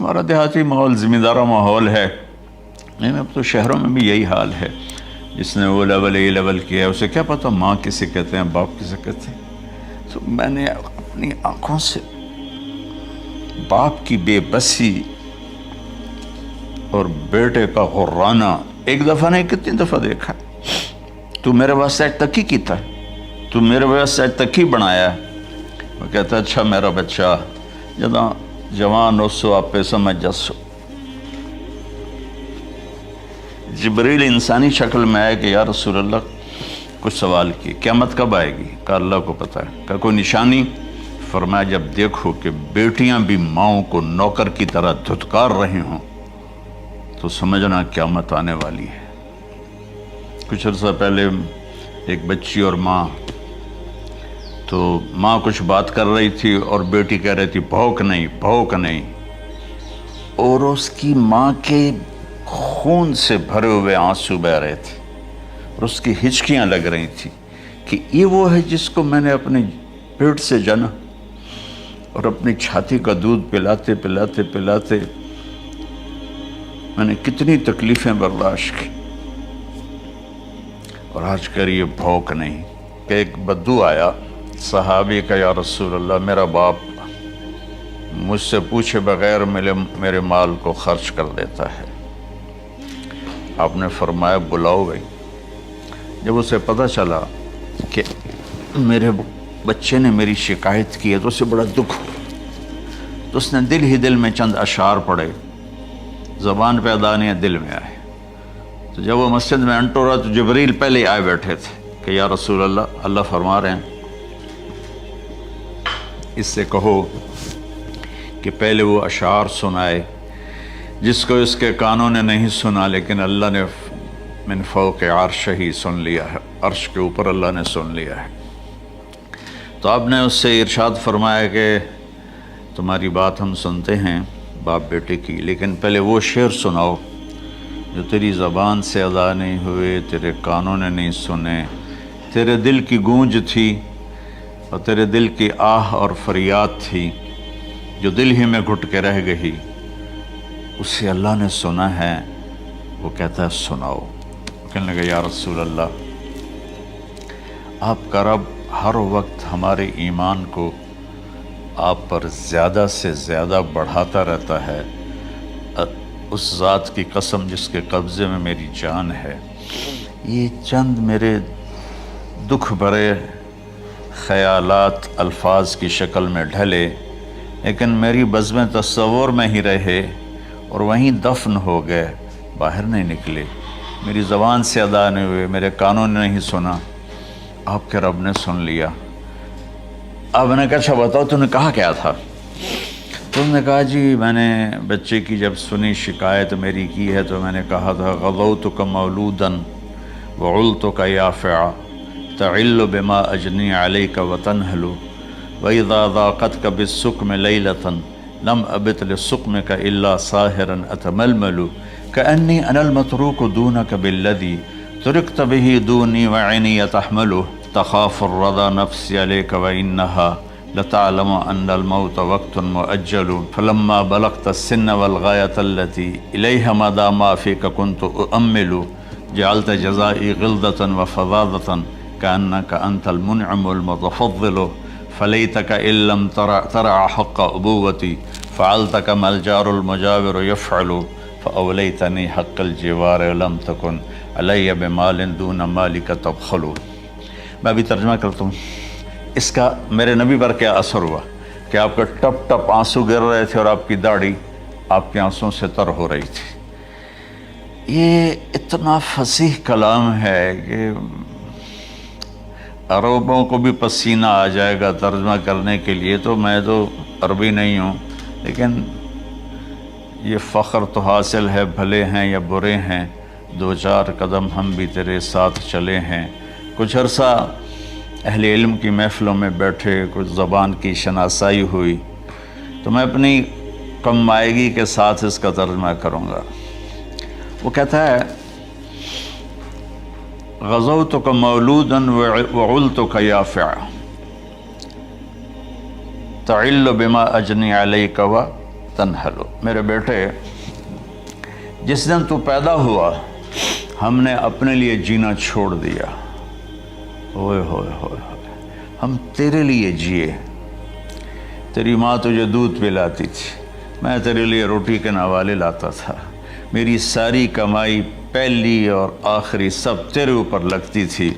ہمارا دیہاتی ماحول ذمہ دارہ ماحول ہے، نہیں اب تو شہروں میں بھی یہی حال ہے۔ جس نے وہ لیول اے لیول کیا ہے اسے کیا پتہ ماں کسے کہتے ہیں باپ کسے کہتے ہیں۔ تو میں نے اپنی آنکھوں سے باپ کی بے بسی اور بیٹے کا غرانہ ایک دفعہ نہیں کتنی دفعہ دیکھا۔ تو میرے واسطے آج تک ہی کیتا ہے، تو میرے واسطے آج تک ہی بنایا ہے۔ وہ کہتا ہے اچھا میرا بچہ جداں جوان ہو سو آپ پہ سمجھ جسو۔ جبریل انسانی شکل میں آئے کہ یا رسول اللہ کچھ سوال کیے، قیامت کب آئے گی؟ کہا اللہ کو پتہ ہے۔ کہا کوئی نشانی؟ فرمایا جب دیکھو کہ بیٹیاں بھی ماؤں کو نوکر کی طرح دھتکار رہے ہوں تو سمجھنا قیامت آنے والی ہے۔ کچھ عرصہ پہلے ایک بچی اور ماں، تو ماں کچھ بات کر رہی تھی اور بیٹی کہہ رہی تھی بھوک نہیں بھوک نہیں، اور اس کی ماں کے خون سے بھرے ہوئے آنسو بہہ رہے تھے اور اس کی ہچکیاں لگ رہی تھیں کہ یہ وہ ہے جس کو میں نے اپنے پیٹ سے جنا اور اپنی چھاتی کا دودھ پلاتے پلاتے پلاتے میں نے کتنی تکلیفیں برداشت کی، اور آج کر یہ بھوک نہیں۔ کہ ایک بدو آیا صحابی کا، یا رسول اللہ میرا باپ مجھ سے پوچھے بغیر میرے مال کو خرچ کر دیتا ہے۔ آپ نے فرمایا بلاؤ بھائی۔ جب اسے پتہ چلا کہ میرے بچے نے میری شکایت کی ہے تو اسے بڑا دکھ ہوا، تو اس نے دل ہی دل میں چند اشعار پڑھے، زبان پہ ادا نہیں دل میں آئے۔ تو جب وہ مسجد میں انٹو رہا تو جبریل پہلے ہی آئے بیٹھے تھے کہ یا رسول اللہ اللہ فرما رہے ہیں اس سے کہو کہ پہلے وہ اشعار سنائے جس کو اس کے کانوں نے نہیں سنا لیکن اللہ نے من فوق عرش ہی سن لیا ہے، عرش کے اوپر اللہ نے سن لیا ہے۔ تو آپ نے اس سے ارشاد فرمایا کہ تمہاری بات ہم سنتے ہیں باپ بیٹے کی، لیکن پہلے وہ شعر سناؤ جو تیری زبان سے ادا نہیں ہوئے، تیرے کانوں نے نہیں سنے، تیرے دل کی گونج تھی اور تیرے دل کی آہ اور فریاد تھی جو دل ہی میں گھٹ کے رہ گئی، اسے اللہ نے سنا ہے۔ وہ کہتا ہے سناؤ۔ کہنے لگا یا رسول اللہ آپ کا رب ہر وقت ہمارے ایمان کو آپ پر زیادہ سے زیادہ بڑھاتا رہتا ہے، اس ذات کی قسم جس کے قبضے میں میری جان ہے۔ یہ چند میرے دکھ بھرے خیالات الفاظ کی شکل میں ڈھلے لیکن میری بزم تصور میں ہی رہے اور وہیں دفن ہو گئے، باہر نہیں نکلے، میری زبان سے ادا نہیں ہوئے، میرے کانوں نے نہیں سنا، آپ کے رب نے سن لیا۔ اب میں نے کہا اچھا بتاؤ تم نے کہا کیا تھا؟ تم نے کہا جی میں نے بچے کی جب سنی شکایت میری کی ہے تو میں نے کہا تھا غضوتک مولودا وعلتک یافعا تعل بما اجنی علیک وتنہل وَإِذَا ضَاقَتْكَ بِالسُّقْمِ لَيْلَةً لَمْ أَبِتْ لِلسُّقْمِكَ إِلَّا سَاهِرًا أَتَمَلْمَلُ كَأَنِّي أَنَا الْمَتْرُوكُ دُونَكَ بِالَّذِي تُرِكْتَ بِهِ دُونِي وَعِنِي يَتَحْمَلُ تَخَافُ الرَّضَى نَفْسِي عَلَيْكَ وَإِنَّهَا لَتَعْلَمُ أَنَّ الْمَوْتَ وَقْتٌ مُؤَجَّلٌ فَلَمَّا بَلَغْتَ السِّنَّ وَالْغَايَةَ الَّتِي إِلَيْهَا مَدَى مَا فِيكَ كُنْتُ أُؤَمِّلُ جَعَلْتَ جَزَائِي غِلْظَةً وَفَظَاظَةً كَأَنَّكَ أَنْتَ الْمُنْعِمُ الْمُتَفَضِّلُ فَلَيْتَكَ إِن لَّمْ تَرَعَ حَقَّ أُبُوَّتِي فَعَلْتَ كَمَا الْجَارُ الْمُجَاوِرُ يَفْعَلُ فَأَوْلَيْتَنِي حَقَّ الْجِوَارِ وَلَمْ تَكُنْ عَلَيَّ بِمَالٍ دُونَ مَالِكَ تَبْخَلُ۔ میں ابھی ترجمہ کرتا ہوں۔ اس کا میرے نبی پر کیا اثر ہوا کہ آپ کے ٹپ ٹپ آنسو گر رہے تھے اور آپ کی داڑھی آپ کے آنسوں سے تر ہو رہی تھی۔ یہ اتنا فصیح کلام ہے کہ عربوں کو بھی پسینہ آ جائے گا ترجمہ کرنے کے لیے، تو میں تو عربی نہیں ہوں، لیکن یہ فخر تو حاصل ہے، بھلے ہیں یا برے ہیں دو چار قدم ہم بھی تیرے ساتھ چلے ہیں۔ کچھ عرصہ اہل علم کی محفلوں میں بیٹھے، کچھ زبان کی شناسائی ہوئی، تو میں اپنی کم مائگی کے ساتھ اس کا ترجمہ کروں گا۔ وہ کہتا ہے غزوتک مولودا وعلتک یافعا تعل بما اجنی علیک تنحل، میرے بیٹے جس دن تو پیدا ہوا ہم نے اپنے لیے جینا چھوڑ دیا، ہوئے ہوئے ہوئے ہوئے، ہم تیرے لیے جیے۔ تیری ماں تجھے دودھ پلاتی تھی، میں تیرے لیے روٹی کے نوالے لاتا تھا، میری ساری کمائی پہلی اور آخری سب تیرے اوپر لگتی تھی۔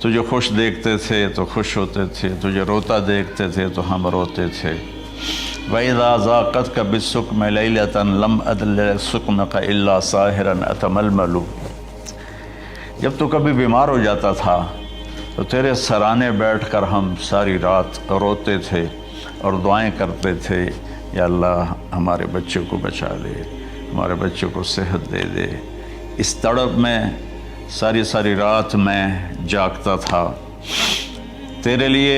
تجھے خوش دیکھتے تھے تو خوش ہوتے تھے، تجھے روتا دیکھتے تھے تو ہم روتے تھے۔ وَإِذَا ذَاقَتْكَ بِالسُّقْمِ لَيْلَةً لَمْ أَدْلِ سُقْمَكَ إِلَّا سَاهِرًا أَتَمَلْمَلُ، جب تو کبھی بیمار ہو جاتا تھا تو تیرے سرانے بیٹھ کر ہم ساری رات روتے تھے اور دعائیں کرتے تھے، یا اللہ ہمارے بچوں کو بچا لے، ہمارے بچوں کو صحت دے دے۔ اس تڑپ میں ساری ساری رات میں جاگتا تھا، تیرے لیے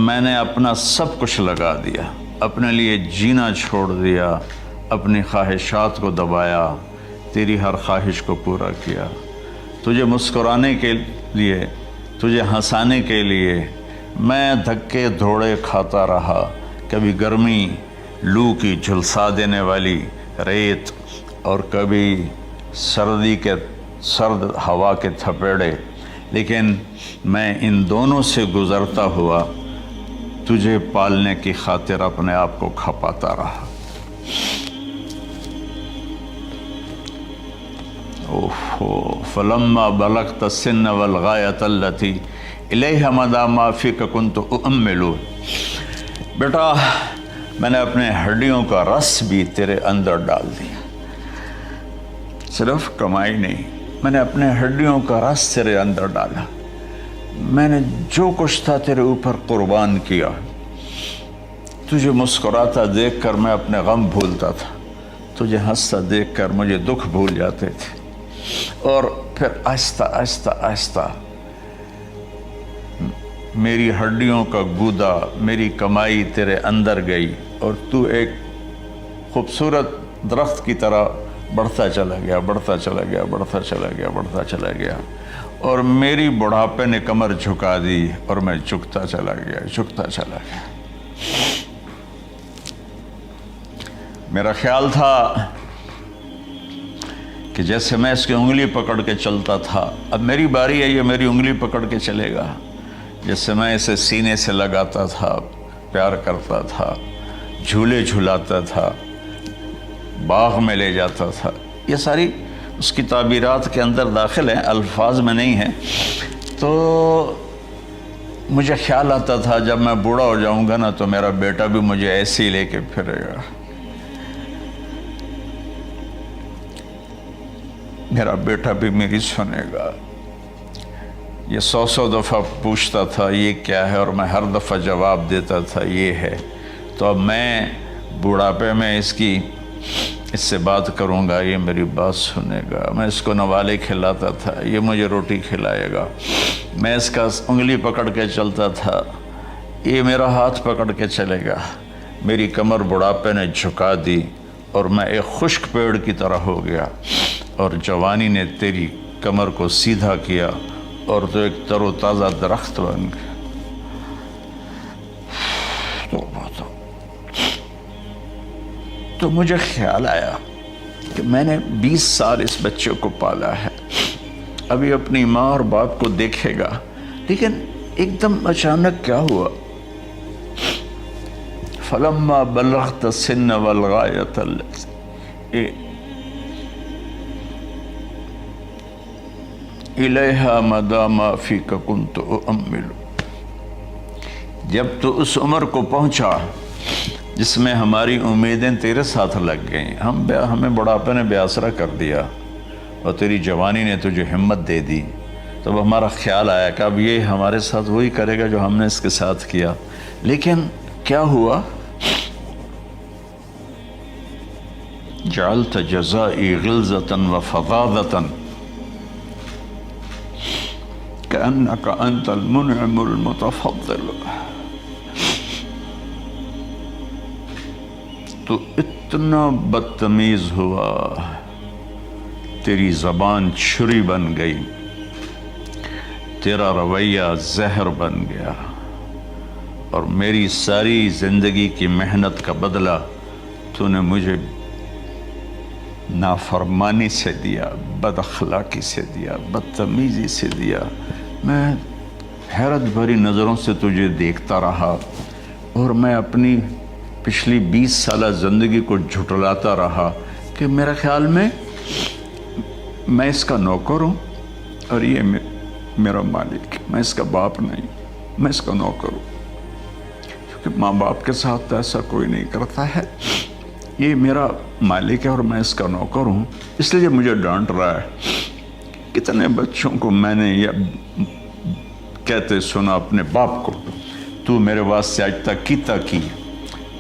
میں نے اپنا سب کچھ لگا دیا، اپنے لیے جینا چھوڑ دیا، اپنی خواہشات کو دبایا، تیری ہر خواہش کو پورا کیا، تجھے مسکرانے کے لیے، تجھے ہنسانے کے لیے میں دھکے دھوڑے کھاتا رہا، کبھی گرمی لو کی جھلسا دینے والی ریت اور کبھی سردی کے سرد ہوا کے تھپیڑے، لیکن میں ان دونوں سے گزرتا ہوا تجھے پالنے کی خاطر اپنے آپ کو کھپاتا رہا۔ فلما بلغت السن والغایۃ التی الیہ مدی ما فیک کنت اؤمل، بیٹا میں نے اپنے ہڈیوں کا رس بھی تیرے اندر ڈال دیا، صرف کمائی نہیں، میں نے اپنے ہڈیوں کا رس تیرے اندر ڈالا، میں نے جو کچھ تھا تیرے اوپر قربان کیا۔ تجھے مسکراتا دیکھ کر میں اپنے غم بھولتا تھا، تجھے ہنستا دیکھ کر مجھے دکھ بھول جاتے تھے، اور پھر آہستہ آہستہ آہستہ میری ہڈیوں کا گودا، میری کمائی تیرے اندر گئی، اور تو ایک خوبصورت درخت کی طرح بڑھتا چلا گیا، بڑھتا چلا گیا، بڑھتا چلا گیا، بڑھتا چلا گیا، اور میری بڑھاپے نے کمر جھکا دی اور میں جھکتا چلا گیا، جھکتا چلا گیا۔ میرا خیال تھا کہ جیسے میں اس کی انگلی پکڑ کے چلتا تھا، اب میری باری ہے، یہ میری انگلی پکڑ کے چلے گا، جیسے میں اسے سینے سے لگاتا تھا، پیار کرتا تھا، جھولے جھلاتا تھا، باغ میں لے جاتا تھا، یہ ساری اس کی تعبیرات کے اندر داخل ہیں، الفاظ میں نہیں ہیں۔ تو مجھے خیال آتا تھا جب میں بوڑھا ہو جاؤں گا نا تو میرا بیٹا بھی مجھے ایسے ہی لے کے پھرے گا، میرا بیٹا بھی میری سنے گا۔ یہ 100 دفعہ پوچھتا تھا یہ کیا ہے، اور میں ہر دفعہ جواب دیتا تھا یہ ہے۔ تو اب میں بوڑھاپے میں اس سے بات کروں گا، یہ میری بات سنے گا، میں اس کو نوالے کھلاتا تھا، یہ مجھے روٹی کھلائے گا، میں اس کا انگلی پکڑ کے چلتا تھا، یہ میرا ہاتھ پکڑ کے چلے گا۔ میری کمر بڑھاپے نے جھکا دی اور میں ایک خشک پیڑ کی طرح ہو گیا، اور جوانی نے تیری کمر کو سیدھا کیا اور تو ایک تر و تازہ درخت بن گیا۔ تو مجھے خیال آیا کہ میں نے 20 سال اس بچے کو پالا ہے، ابھی اپنی ماں اور باپ کو دیکھے گا، لیکن ایک دم اچانک کیا ہوا؟ فلما بلغت السن والغایۃ الیہا مدی ما فیک کنت اؤمل، جب تو اس عمر کو پہنچا جس میں ہماری امیدیں تیرے ساتھ لگ گئیں، ہمیں بڑھاپے نے بے آسرا کر دیا اور تیری جوانی نے تجھے ہمت دے دی، تب ہمارا خیال آیا کہ اب یہ ہمارے ساتھ وہی کرے گا جو ہم نے اس کے ساتھ کیا۔ لیکن کیا ہوا؟ جعلت جزائی غلظة وفظاظة كأنك أنت المنعم المتفضل، تو اتنا بدتمیز ہوا، تیری زبان چھری بن گئی، تیرا رویہ زہر بن گیا، اور میری ساری زندگی کی محنت کا بدلہ تو نے مجھے نافرمانی سے دیا، بد اخلاقی سے دیا، بدتمیزی سے دیا۔ میں حیرت بھری نظروں سے تجھے دیکھتا رہا اور میں اپنی پچھلی 20 سالہ زندگی کو جھٹلاتا رہا کہ میرے خیال میں اس کا نوکر ہوں اور یہ میرا مالک، میں اس کا باپ نہیں، میں اس کا نوکر ہوں، کیونکہ ماں باپ کے ساتھ تو ایسا کوئی نہیں کرتا ہے، یہ میرا مالک ہے اور میں اس کا نوکر ہوں، اس لیے مجھے ڈانٹ رہا ہے۔ کتنے بچوں کو میں نے یہ کہتے سنا اپنے باپ کو، تو میرے واسطے آج تک کیتا کی،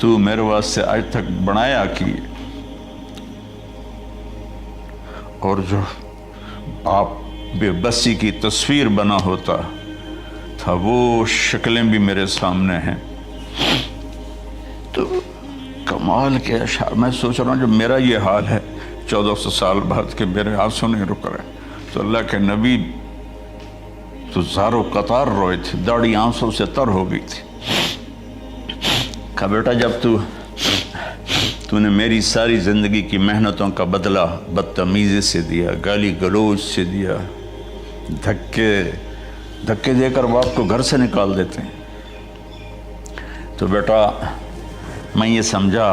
تو میرے واسطے آج تک بنایا کی، اور جو آپ بے بسی کی تصویر بنا ہوتا تھا وہ شکلیں بھی میرے سامنے ہیں۔ تو کمال کے اشعار، میں سوچ رہا ہوں جو میرا یہ حال ہے 1400 سال بعد کہ میرے آنسو نہیں رک رہے، تو اللہ کے نبی تو زارو قطار روئے تھے، داڑھی آنسوں سے تر ہو گئی تھی۔ کہا بیٹا جب تو نے میری ساری زندگی کی محنتوں کا بدلہ بدتمیزی سے دیا، گالی گلوچ سے دیا، دھکے دے کر باپ کو گھر سے نکال دیتے ہیں، تو بیٹا میں یہ سمجھا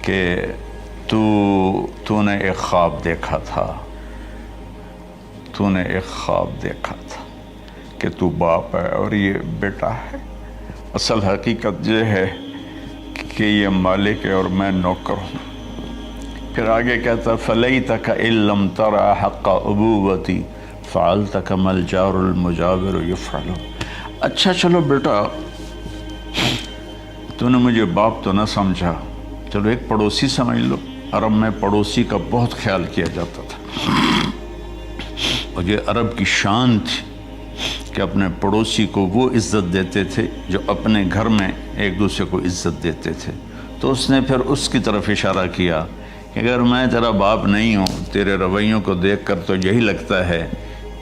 کہ تو نے ایک خواب دیکھا تھا، تو نے ایک خواب دیکھا تھا کہ تو باپ ہے اور یہ بیٹا ہے۔ اصل حقیقت یہ ہے کہ یہ مالک ہے اور میں نوکر ہوں۔ پھر آگے کہتا فَلَيْتَكَ إِن لَّمْ تَرَ حَقَّ أُبُوَّتِي فَعَلْتَ كَمَا الْجَارُ الْمُجَاوِرُ يَفْعَلُ۔ اچھا چلو بیٹا، تو نے مجھے باپ تو نہ سمجھا، چلو ایک پڑوسی سمجھ لو۔ عرب میں پڑوسی کا بہت خیال کیا جاتا تھا، اور یہ عرب کی شان تھی کہ اپنے پڑوسی کو وہ عزت دیتے تھے جو اپنے گھر میں ایک دوسرے کو عزت دیتے تھے۔ تو اس نے پھر اس کی طرف اشارہ کیا کہ اگر میں تیرا باپ نہیں ہوں، تیرے رویوں کو دیکھ کر تو یہی لگتا ہے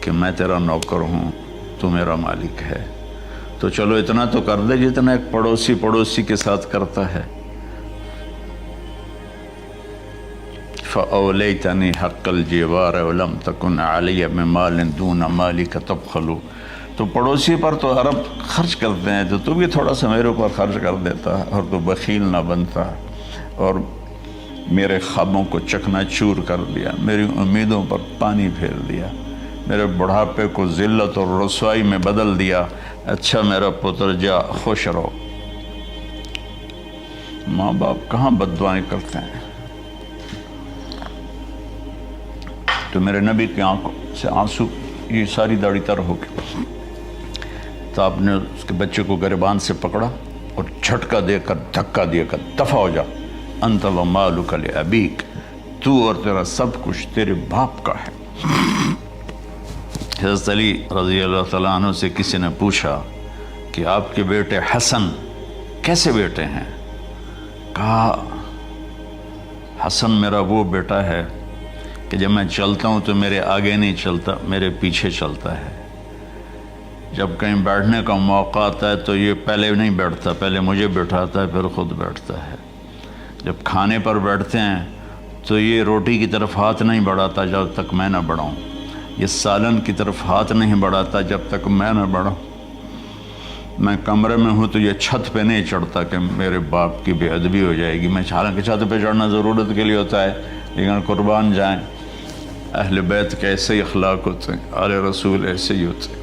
کہ میں تیرا نوکر ہوں، تو میرا مالک ہے، تو چلو اتنا تو کر دے جتنا ایک پڑوسی کے ساتھ کرتا ہے۔ فَأَوْلَيْتَنِي حَقَّ الْجِوَارِ وَلَمْ تَكُنْ عَلَيَّ بِمَالٍ دُونَ مَالِكَ تَبْخَلُ۔ تو پڑوسی پر تو عرب خرچ کرتے ہیں، تو بھی تھوڑا سا میرے اوپر خرچ کر دیتا اور تو بخیل نہ بنتا، اور میرے خوابوں کو چکنا چور کر دیا، میری امیدوں پر پانی پھیر دیا، میرے بڑھاپے کو ذلت اور رسوائی میں بدل دیا۔ اچھا میرا پتر جا خوش رہو۔ ماں باپ کہاں بد دعائیں کرتے ہیں؟ تو میرے نبی کی آنکھوں سے آنسو، یہ ساری داڑھی تر ہو گئی، تو آپ نے اس کے بچے کو گریبان سے پکڑا اور جھٹکا دے کر دھکا دے کر دفع ہو جا، انت ومالک لابیک، تو اور تیرا سب کچھ تیرے باپ کا ہے۔ حضرت علی رضی اللہ تعالیٰ عنہ سے کسی نے پوچھا کہ آپ کے بیٹے حسن کیسے بیٹے ہیں؟ کہا حسن میرا وہ بیٹا ہے کہ جب میں چلتا ہوں تو میرے آگے نہیں چلتا، میرے پیچھے چلتا ہے۔ جب کہیں بیٹھنے کا موقع آتا ہے تو یہ پہلے نہیں بیٹھتا، پہلے مجھے بٹھاتا ہے پھر خود بیٹھتا ہے۔ جب کھانے پر بیٹھتے ہیں تو یہ روٹی کی طرف ہاتھ نہیں بڑھاتا جب تک میں نہ بڑھاؤں، یہ سالن کی طرف ہاتھ نہیں بڑھاتا جب تک میں نہ بڑھاؤں۔ میں کمرے میں ہوں تو یہ چھت پہ نہیں چڑھتا کہ میرے باپ کی بے ادبی ہو جائے گی۔ میں حالانکہ چھت پہ چڑھنا ضرورت کے لیے ہوتا ہے، لیکن قربان جائیں اہل بیت کے ایسے ہی اخلاق ہوتے ہیں، آل رسول ایسے ہی ہوتے ہیں۔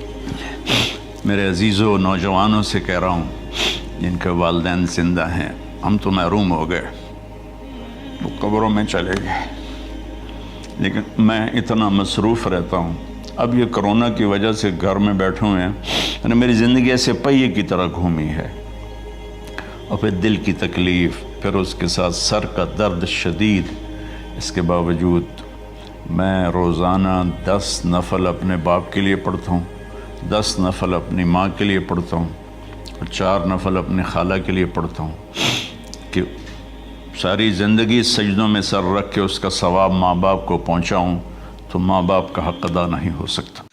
میرے عزیزوں نوجوانوں سے کہہ رہا ہوں جن کے والدین زندہ ہیں، ہم تو محروم ہو گئے، وہ قبروں میں چلے گئے، لیکن میں اتنا مصروف رہتا ہوں۔ اب یہ کرونا کی وجہ سے گھر میں بیٹھے ہوئے ہیں، یعنی میری زندگی ایسے پہیے کی طرح گھومی ہے، اور پھر دل کی تکلیف، پھر اس کے ساتھ سر کا درد شدید۔ اس کے باوجود میں روزانہ 10 نفل اپنے باپ کے لیے پڑھتا ہوں، 10 نفل اپنی ماں کے لیے پڑھتا ہوں، اور 4 نفل اپنی خالہ کے لیے پڑھتا ہوں کہ ساری زندگی سجدوں میں سر رکھ کے اس کا ثواب ماں باپ کو پہنچاؤں، تو ماں باپ کا حق ادا نہیں ہو سکتا۔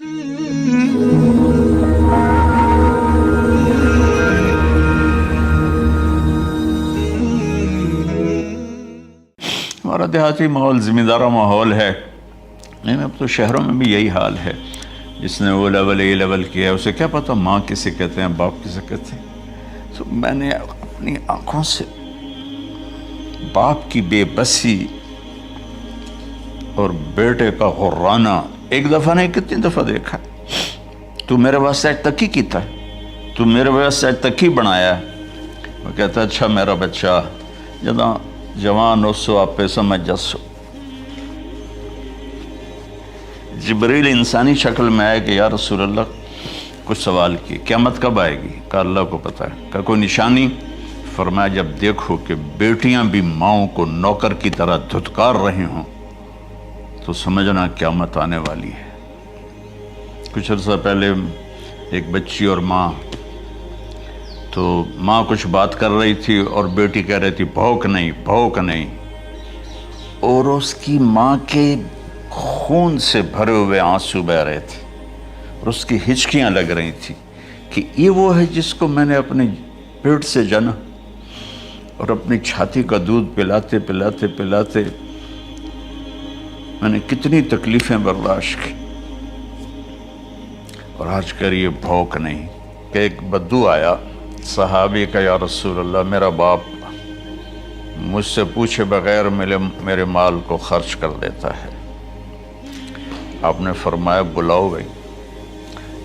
ہمارا دیہاتی ماحول ذمہ دارہ ماحول ہے. نہیں اب تو شہروں میں بھی یہی حال ہے. جس نے وہ لیول اے لیول کیا ہے اسے کیا پتہ ماں کسے کہتے ہیں باپ کسے کہتے ہیں. تو میں نے اپنی آنکھوں سے باپ کی بے بسی اور بیٹے کا غرانہ ایک دفعہ نہیں کتنی دفعہ دیکھا. تو میرے واسطے آج تک ہی کیتا ہے, تو میرے واسطے آج تک ہی بنایا ہے. وہ کہتا ہے اچھا میرا بچہ جداں جوان ہو سو آپ پہ سمجھ جسو. جبریل انسانی شکل میں آئے کہ یا رسول اللہ کچھ سوال کیے, قیامت کب آئے گی؟ کہا اللہ کو پتہ ہے. کہا کوئی نشانی؟ فرمایا جب دیکھو کہ بیٹیاں بھی ماؤں کو نوکر کی طرح دھتکار رہے ہوں تو سمجھنا قیامت آنے والی ہے. کچھ عرصہ پہلے ایک بچی اور ماں, تو ماں کچھ بات کر رہی تھی اور بیٹی کہہ رہی تھی بھوک نہیں بھوک نہیں, اور اس کی ماں کے خون سے بھرے ہوئے آنسو بہ رہے تھے اور اس کی ہچکیاں لگ رہی تھی کہ یہ وہ ہے جس کو میں نے اپنے پیٹ سے جنا اور اپنی چھاتی کا دودھ پلاتے پلاتے پلاتے میں نے کتنی تکلیفیں برداشت کی, اور آج کر یہ بھوک نہیں. کہ ایک بدو آیا صحابی کا, یا رسول اللہ میرا باپ مجھ سے پوچھے بغیر میرے مال کو خرچ کر دیتا ہے. آپ نے فرمایا بلاؤ بھائی.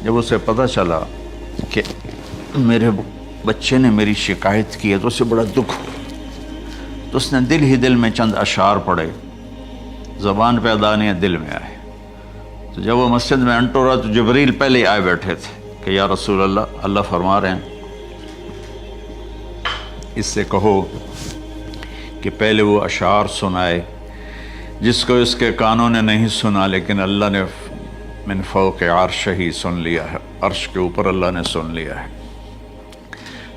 جب اسے پتہ چلا کہ میرے بچے نے میری شکایت کی ہے تو اسے بڑا دکھ ہوا. تو اس نے دل ہی دل میں چند اشعار پڑھے, زبان پہ ادا نہیں دل میں آئے. تو جب وہ مسجد میں انٹر رہا تو جبریل پہلے ہی آئے بیٹھے تھے کہ یا رسول اللہ اللہ فرما رہے ہیں اس سے کہو کہ پہلے وہ اشعار سنائے جس کو اس کے کانوں نے نہیں سنا لیکن اللہ نے من فوق عرش ہی سن لیا ہے, عرش کے اوپر اللہ نے سن لیا ہے.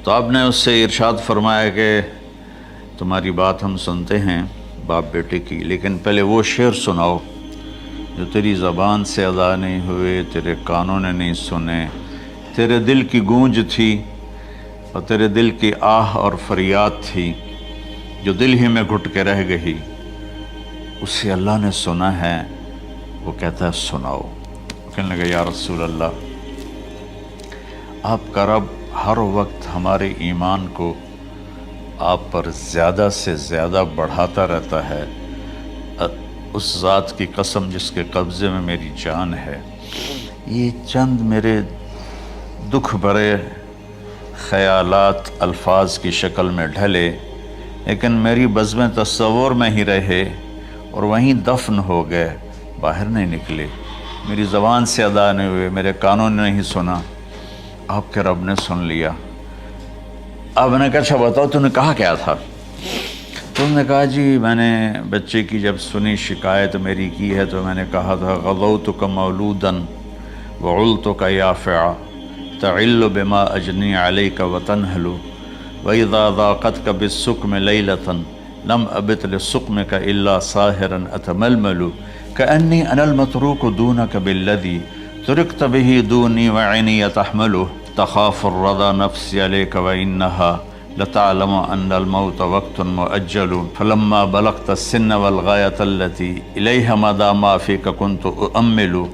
تو آپ نے اس سے ارشاد فرمایا کہ تمہاری بات ہم سنتے ہیں باپ بیٹے کی, لیکن پہلے وہ شعر سناؤ جو تیری زبان سے ادا نہیں ہوئے, تیرے کانوں نے نہیں سنے, تیرے دل کی گونج تھی اور تیرے دل کی آہ اور فریاد تھی جو دل ہی میں گھٹ کے رہ گئی, اسے اللہ نے سنا ہے. وہ کہتا ہے سناؤ. کہنے لگا یا رسول اللہ آپ کا رب ہر وقت ہمارے ایمان کو آپ پر زیادہ سے زیادہ بڑھاتا رہتا ہے. اس ذات کی قسم جس کے قبضے میں میری جان ہے, یہ چند میرے دکھ بھرے خیالات الفاظ کی شکل میں ڈھلے لیکن میری بزم تصور میں ہی رہے اور وہیں دفن ہو گئے, باہر نہیں نکلے, میری زبان سے ادا نہیں ہوئے, میرے کانوں نے نہیں سنا, آپ کے رب نے سن لیا. اب نے کہا اچھا بتاؤ تو نے کہا کیا تھا؟ تو نے کہا جی میں نے بچے کی جب سنی شکایت میری کی ہے تو میں نے کہا تھا غضوتک مولودا وعلتک یافعا تعل بما اجنی علیک وتنہل وَإِذَا ذَاقَتْكَ بِالسُّقْمِ لَيْلَةً لَمْ أَبِتْ لِلسُّقْمِكَ إِلَّا سَاهِرًا أَتَمَلْمَلُ كَأَنِّي أَنَا الْمَتْرُوكُ دُونَكَ بِالَّذِي تُرِكْتَ بِهِ دُونِي وَعِنِي يَتَحْمَلُهُ تَخَافُ الرَّضَى نَفْسِي عَلَيْكَ وَإِنَّهَا لَتَعْلَمُ أَنَّ الْمَوْتَ وَقْتٌ مُؤَجَّلٌ فَلَمَّا بَلَغْتَ السِّنَّ وَالْغَايَةَ الَّتِي إِلَيْهَا مَدَى مَا فِيكَ كُنْتُ أُؤَمِّلُ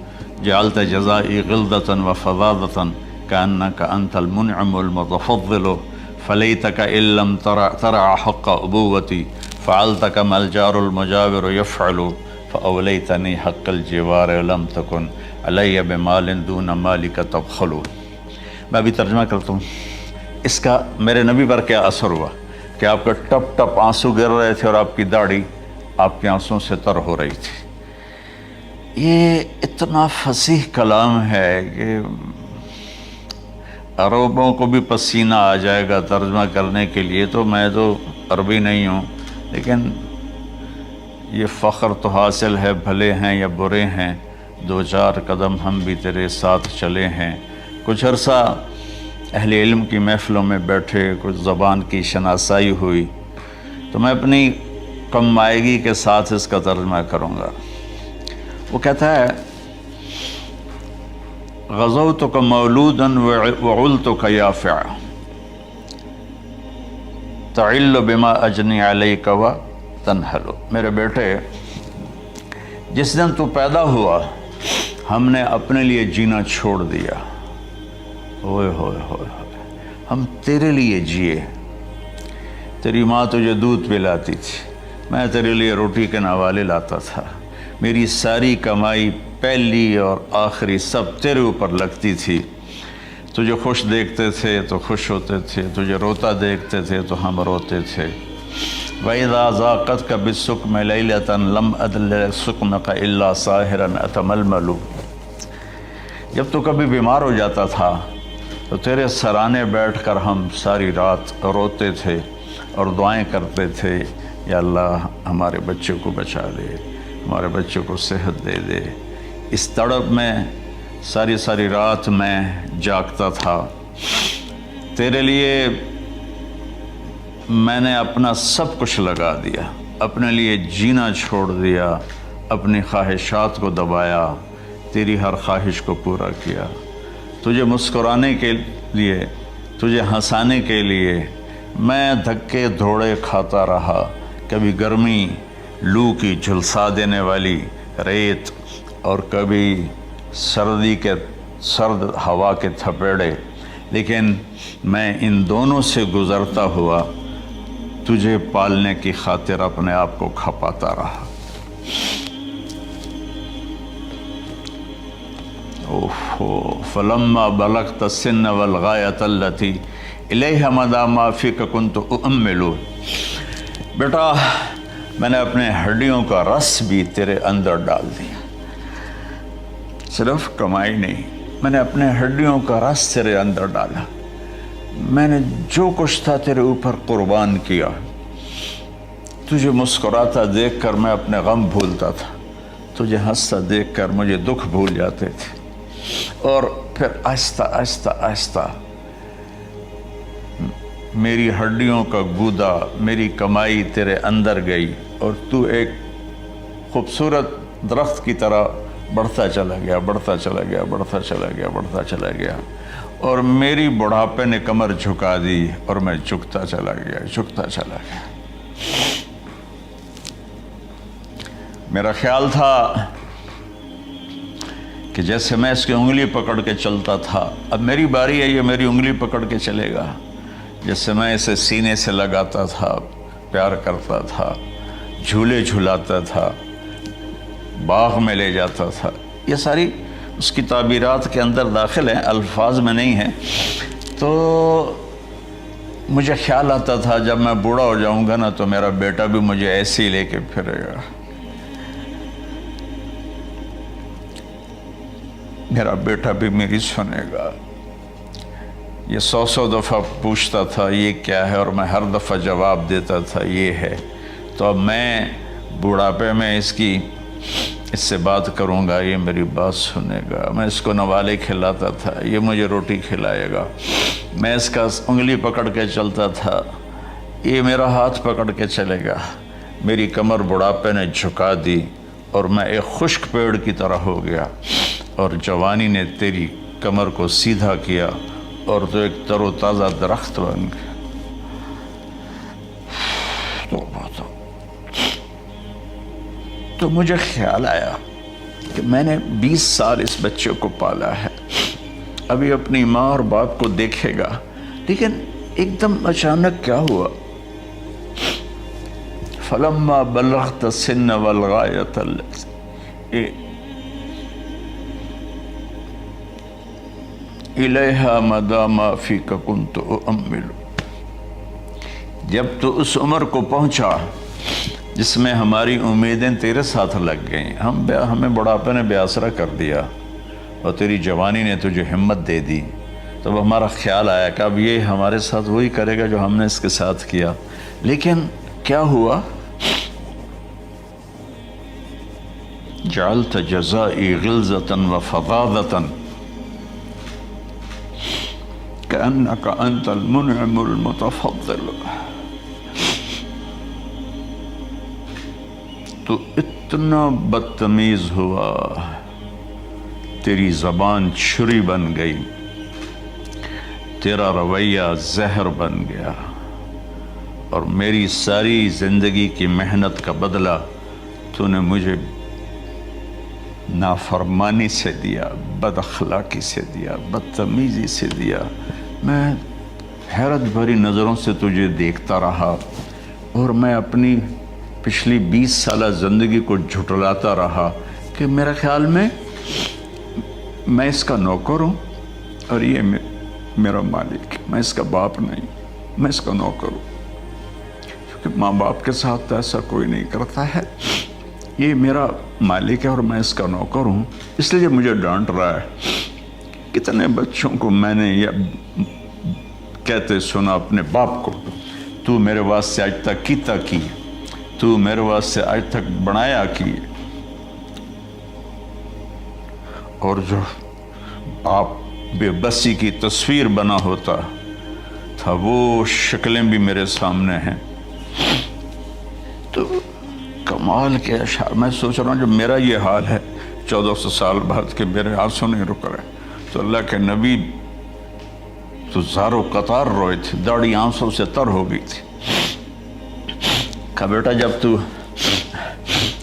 جَعَلْتَ جَزَائِي غِلْظَةً وَفَظَاظَةً كَأَنَّكَ أَنْتَ الْمُنْعِمُ الْمُتَفَضِّلُ فَلَيْتَكَ إِن لَّمْ تَرَعْ حَقَّ أُبُوَّتِي فَعَلْتَ كَمَا الْجَارُ الْمُجَاوِرُ يَفْعَلُ فَأَوْلَيْتَنِي حَقَّ الْجِوَارِ وَلَمْ تَكُنْ عَلَيَّ بِمَالٍ دُونَ مَالِكَ تَبْخَلُ. میں ابھی ترجمہ کرتا ہوں. اس کا میرے نبی پر کیا اثر ہوا کہ آپ کا ٹپ ٹپ آنسو گر رہے تھے اور آپ کی داڑھی آپ کے آنسوں سے تر ہو رہی تھی. یہ اتنا فصیح کلام ہے کہ عربوں کو بھی پسینہ آ جائے گا ترجمہ کرنے کے لیے. تو میں تو عربی نہیں ہوں لیکن یہ فخر تو حاصل ہے, بھلے ہیں یا برے ہیں, 2-4 قدم ہم بھی تیرے ساتھ چلے ہیں. کچھ عرصہ اہل علم کی محفلوں میں بیٹھے, کچھ زبان کی شناسائی ہوئی, تو میں اپنی کم مائگی کے ساتھ اس کا ترجمہ کروں گا. وہ کہتا ہے غزوتک مولودا وعلتک یافعا تعل بما اجنی علیک تنحل، میرے بیٹے جس دن تو پیدا ہوا ہم نے اپنے لیے جینا چھوڑ دیا، ہوئے ہوئے ہوئے ہوئے، ہم تیرے لیے جیے۔ تیری ماں تجھے دودھ پلاتی تھی، میں تیرے لیے روٹی کے نوالے لاتا تھا، میری ساری کمائی پہلی اور آخری سب تیرے اوپر لگتی تھی۔ تجھے خوش دیکھتے تھے تو خوش ہوتے تھے، تجھے روتا دیکھتے تھے تو ہم روتے تھے۔ وَإِذَا ذَاقَتْكَ بِالسُّقْمِ لَيْلَةً لَمْ أَدْلِ سُقْمَكَ إِلَّا سَاهِرًا أَتَمَلْمَلُ۔ جب تو کبھی بیمار ہو جاتا تھا تو تیرے سرانے بیٹھ کر ہم ساری رات روتے تھے اور دعائیں کرتے تھے، یا اللہ ہمارے بچے کو بچا لے، ہمارے بچے کو صحت دے دے۔ اس تڑپ میں ساری ساری رات میں جاگتا تھا، تیرے لیے میں نے اپنا سب کچھ لگا دیا، اپنے لیے جینا چھوڑ دیا، اپنی خواہشات کو دبایا، تیری ہر خواہش کو پورا کیا۔ تجھے مسکرانے کے لیے، تجھے ہنسانے کے لیے میں دھکے دھوڑے کھاتا رہا، کبھی گرمی لو کی جھلسا دینے والی ریت اور کبھی سردی کے سرد ہوا کے تھپیڑے، لیکن میں ان دونوں سے گزرتا ہوا تجھے پالنے کی خاطر اپنے آپ کو کھپاتا رہا۔ فلما بلغت السن والغایۃ التی الیہ مدی ما فیک کنت اؤمل۔ بیٹا میں نے اپنے ہڈیوں کا رس بھی تیرے اندر ڈال دیا، صرف کمائی نہیں، میں نے اپنے ہڈیوں کا رس تیرے اندر ڈالا، میں نے جو کچھ تھا تیرے اوپر قربان کیا۔ تجھے مسکراتا دیکھ کر میں اپنے غم بھولتا تھا، تجھے ہنستا دیکھ کر مجھے دکھ بھول جاتے تھے، اور پھر آہستہ آہستہ آہستہ میری ہڈیوں کا گودا، میری کمائی تیرے اندر گئی، اور تو ایک خوبصورت درخت کی طرح بڑھتا چلا گیا، بڑھتا چلا گیا، بڑھتا چلا گیا، بڑھتا چلا گیا، اور میری بڑھاپے نے کمر جھکا دی اور میں جھکتا چلا گیا، جھکتا چلا گیا۔ میرا خیال تھا کہ جیسے میں اس کی انگلی پکڑ کے چلتا تھا، اب میری باری ہے، یہ میری انگلی پکڑ کے چلے گا۔ جیسے میں اسے سینے سے لگاتا تھا، پیار کرتا تھا، جھولے جھلاتا تھا، باغ میں لے جاتا تھا، یہ ساری اس کی تعبیرات کے اندر داخل ہیں، الفاظ میں نہیں ہیں۔ تو مجھے خیال آتا تھا جب میں بوڑھا ہو جاؤں گا نا تو میرا بیٹا بھی مجھے ایسے ہی لے کے پھرے گا، میرا بیٹا بھی میری سنے گا۔ یہ 100 دفعہ پوچھتا تھا یہ کیا ہے، اور میں ہر دفعہ جواب دیتا تھا یہ ہے۔ تو اب میں بوڑھاپے میں اس سے بات کروں گا، یہ میری بات سنے گا۔ میں اس کو نوالے کھلاتا تھا، یہ مجھے روٹی کھلائے گا۔ میں اس کا انگلی پکڑ کے چلتا تھا، یہ میرا ہاتھ پکڑ کے چلے گا۔ میری کمر بڑھاپے نے جھکا دی اور میں ایک خشک پیڑ کی طرح ہو گیا، اور جوانی نے تیری کمر کو سیدھا کیا اور تو ایک تر و تازہ درخت بن گیا۔ تو مجھے خیال آیا کہ میں نے 20 سال اس بچے کو پالا ہے، ابھی اپنی ماں اور باپ کو دیکھے گا، لیکن ایک دم اچانک کیا ہوا؟ فلما بلغت السن والغایۃ التی الیہا مدی ما فیک کنت اؤمل۔ جب تو اس عمر کو پہنچا جس میں ہماری امیدیں تیرے ساتھ لگ گئیں، ہمیں بڑھاپے نے بے آسرا کر دیا اور تیری جوانی نے تجھے ہمت دے دی، تب ہمارا خیال آیا کہ اب یہ ہمارے ساتھ وہی کرے گا جو ہم نے اس کے ساتھ کیا۔ لیکن کیا ہوا؟ جعلت جزائی غلظۃ وفظاظۃ کأنک انت المنعم المتفضل۔ تو اتنا بدتمیز ہوا، تیری زبان چھری بن گئی، تیرا رویہ زہر بن گیا، اور میری ساری زندگی کی محنت کا بدلہ تو نے مجھے نافرمانی سے دیا، بد اخلاقی سے دیا، بدتمیزی سے دیا۔ میں حیرت بھری نظروں سے تجھے دیکھتا رہا اور میں اپنی پچھلی 20 سالہ زندگی کو جھٹلاتا رہا کہ میرے خیال میں اس کا نوکر ہوں اور یہ میرا مالک ہے، میں اس کا باپ نہیں، میں اس کا نوکر ہوں، کیونکہ ماں باپ کے ساتھ ایسا کوئی نہیں کرتا ہے، یہ میرا مالک ہے اور میں اس کا نوکر ہوں، اس لیے مجھے ڈانٹ رہا ہے۔ کتنے بچوں کو میں نے یہ کہتے سنا اپنے باپ کو، تو میرے واسطے آج تک کیتا کی، تو میرے واسطے آج تک بنایا کی، اور جو باپ بے بسی کی تصویر بنا ہوتا تھا وہ شکلیں بھی میرے سامنے ہیں۔ تو کمال کے اشعار، میں سوچ رہا ہوں جو میرا یہ حال ہے 1400 سال بعد کہ میرے آنسو نہیں رک رہے، تو اللہ کے نبی تو زارو قطار روئے تھے، داڑھی آنسوں سے تر ہو گئی تھی۔ کہا بیٹا جب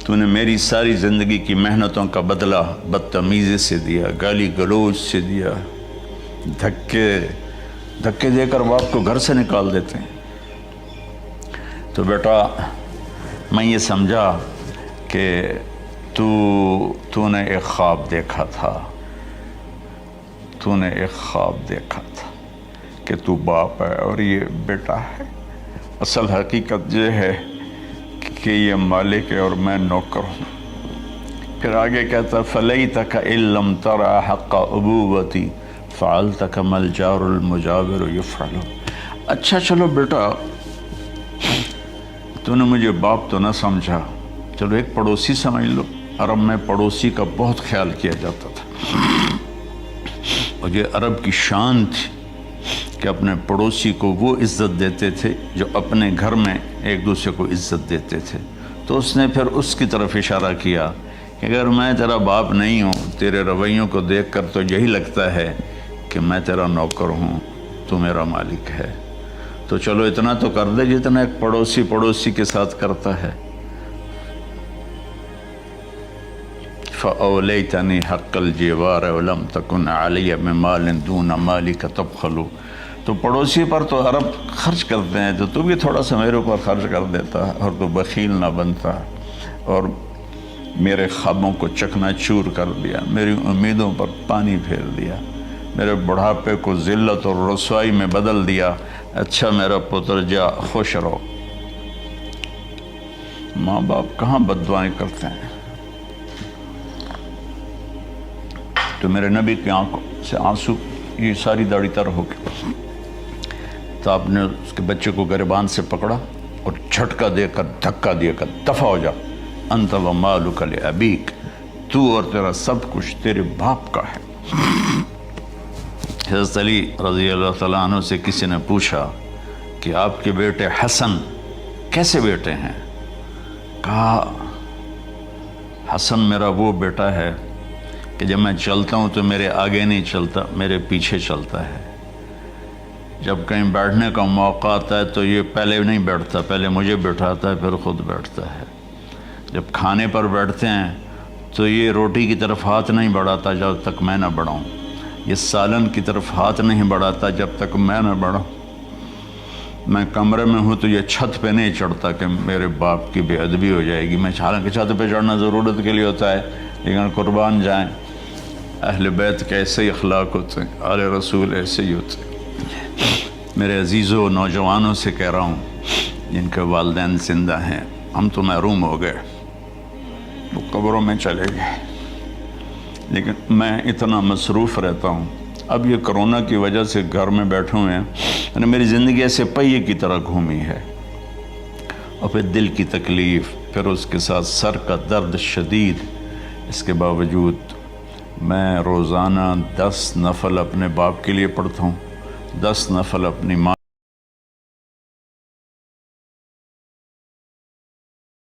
تو نے میری ساری زندگی کی محنتوں کا بدلہ بدتمیزی سے دیا، گالی گلوچ سے دیا، دھکے دے کر باپ کو گھر سے نکال دیتے ہیں، تو بیٹا میں یہ سمجھا کہ تو نے ایک خواب دیکھا تھا، تو نے ایک خواب دیکھا تھا کہ تو باپ ہے اور یہ بیٹا ہے۔ اصل حقیقت یہ ہے کہ یہ مالک ہے اور میں نوکر ہوں۔ پھر آگے کہتا فَلَيْتَكَ إِن لَّمْ تَرَ حَقَّ أُبُوَّتِي فَعَلْتَ كَمَا الْجَارُ الْمُجَاوِرُ يَفْعَلُ۔ اچھا چلو بیٹا، تو نے مجھے باپ تو نہ سمجھا، چلو ایک پڑوسی سمجھ لو۔ عرب میں پڑوسی کا بہت خیال کیا جاتا تھا، اور یہ عرب کی شان تھی کہ اپنے پڑوسی کو وہ عزت دیتے تھے جو اپنے گھر میں ایک دوسرے کو عزت دیتے تھے۔ تو اس نے پھر اس کی طرف اشارہ کیا کہ اگر میں تیرا باپ نہیں ہوں، تیرے رویوں کو دیکھ کر تو یہی لگتا ہے کہ میں تیرا نوکر ہوں، تو میرا مالک ہے، تو چلو اتنا تو کر دے جتنا ایک پڑوسی کے ساتھ کرتا ہے۔ فَأَوْلَيْتَنِي حَقَّ الْجِوَارِ وَلَمْ تَكُنْ عَلَيَّ بِمَالٍ دُونَ مَالِكَ تَبْخَلُ۔ تو پڑوسی پر تو عرب خرچ کرتے ہیں، تو بھی تھوڑا سا میرے اوپر خرچ کر دیتا اور تو بخیل نہ بنتا، اور میرے خوابوں کو چکنا چور کر دیا، میری امیدوں پر پانی پھیر دیا، میرے بڑھاپے کو ذلت اور رسوائی میں بدل دیا۔ اچھا میرا پتر جا خوش رہو۔ ماں باپ کہاں بد دعائیں کرتے ہیں؟ تو میرے نبی کی آنکھوں سے آنسو، یہ ساری داڑھی تر ہو گئی، تو آپ نے اس کے بچے کو گریبان سے پکڑا اور جھٹکا دے کر دھکا دے کر دفع ہو جا، انت ومالک لابیک، تو اور تیرا سب کچھ تیرے باپ کا ہے۔ حضرت علی رضی اللہ تعالیٰ عنہ سے کسی نے پوچھا کہ آپ کے بیٹے حسن کیسے بیٹے ہیں؟ کہا حسن میرا وہ بیٹا ہے کہ جب میں چلتا ہوں تو میرے آگے نہیں چلتا، میرے پیچھے چلتا ہے، جب کہیں بیٹھنے کا موقع آتا ہے تو یہ پہلے نہیں بیٹھتا، پہلے مجھے بٹھاتا ہے پھر خود بیٹھتا ہے، جب کھانے پر بیٹھتے ہیں تو یہ روٹی کی طرف ہاتھ نہیں بڑھاتا جب تک میں نہ بڑھاؤں، یہ سالن کی طرف ہاتھ نہیں بڑھاتا جب تک میں نہ بڑھاؤں، میں کمرے میں ہوں تو یہ چھت پہ نہیں چڑھتا کہ میرے باپ کی بے ادبی ہو جائے گی۔ میں حالانکہ چھت پہ چڑھنا ضرورت کے لیے ہوتا ہے، لیکن قربان جائیں اہل بیت کے ایسے ہی اخلاق ہوتے ہیں، آل رسول ایسے ہی ہوتے ہیں۔ میرے عزیزوں نوجوانوں سے کہہ رہا ہوں جن کے والدین زندہ ہیں، ہم تو محروم ہو گئے، وہ قبروں میں چلے گئے، لیکن میں اتنا مصروف رہتا ہوں۔ اب یہ کرونا کی وجہ سے گھر میں بیٹھے ہوئے ہیں، یعنی میری زندگی ایسے پہیے کی طرح گھومی ہے، اور پھر دل کی تکلیف، پھر اس کے ساتھ سر کا درد شدید، اس کے باوجود میں روزانہ 10 نفل اپنے باپ کے لیے پڑھتا ہوں، 10 نفل اپنی ماں